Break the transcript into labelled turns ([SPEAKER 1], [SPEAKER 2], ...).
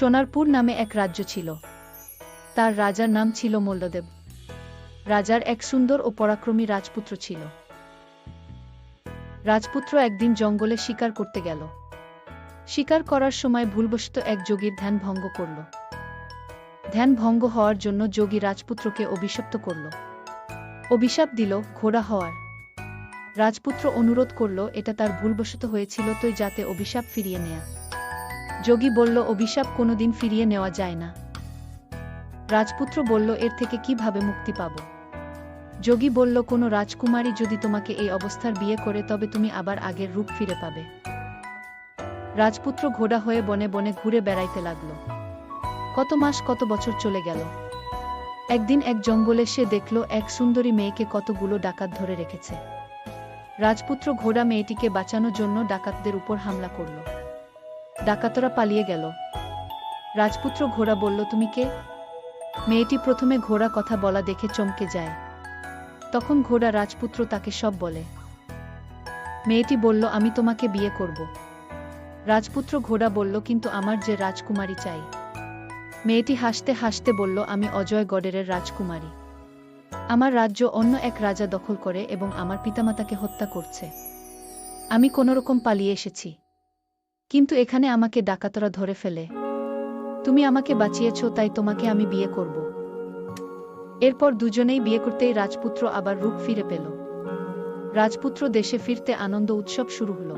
[SPEAKER 1] সোনারপুর নামে এক রাজ্য ছিল। তার রাজার নাম ছিল মল্লদেব। রাজার এক সুন্দর ও পরাক্রমী রাজপুত্র ছিল। রাজপুত্র একদিন জঙ্গলে শিকার করতে গেল। শিকার করার সময় ভুলবশত এক যোগীর ধ্যান ভঙ্গ করল। ধ্যান ভঙ্গ হওয়ার জন্য যোগী রাজপুত্রকে অভিশপ্ত করল। অভিশাপ দিল ঘোড়া হওয়ার। রাজপুত্র অনুরোধ করল এটা তার ভুলবশত হয়েছিল, তাই যাতে অভিশাপ ফিরিয়ে নেয়া। যোগী বলল অভিশাপ কোনোদিন ফিরিয়ে নেওয়া যায় না। রাজপুত্র বলল এর থেকে কিভাবে মুক্তি পাব? যোগী বলল কোনো রাজকুমারী যদি তোমাকে এই অবস্থার বিয়ে করে তবে তুমি আবার আগের রূপ ফিরে পাবে। রাজপুত্র ঘোড়া হয়ে বনে বনে ঘুরে বেড়াইতে লাগল। কত মাস কত বছর চলে গেল। একদিন এক জঙ্গলে সে দেখল এক সুন্দরী মেয়েকে কতগুলো ডাকাত ধরে রেখেছে। রাজপুত্র ঘোড়া মেয়েটিকে বাঁচানোর জন্য ডাকাতদের উপর হামলা করল। ডাকাতরা পালিয়ে গেল। রাজপুত্র ঘোড়া বলল তুমি কে? মেয়েটি প্রথমে ঘোড়া কথা বলা দেখে চমকে যায়। তখন ঘোড়া রাজপুত্র তাকে সব বলে। মেয়েটি বলল আমি তোমাকে বিয়ে করব। রাজপুত্র ঘোড়া বলল কিন্তু আমার যে রাজকুমারী চাই। মেয়েটি হাসতে হাসতে বলল আমি অজয়গড়ের রাজকুমারী। আমার রাজ্য অন্য এক রাজা দখল করে এবং আমার পিতামাতাকে হত্যা করছে। আমি কোনোরকম পালিয়ে এসেছি, কিন্তু এখানে আমাকে ডাকাতরা ধরে ফেলে। তুমি আমাকে বাঁচিয়েছ, তাই তোমাকে আমি বিয়ে করব। এরপর দুজনেই বিয়ে করতেই রাজপুত্র আবার রূপ ফিরে পেল। রাজপুত্র দেশে ফিরতে আনন্দ উৎসব শুরু হলো।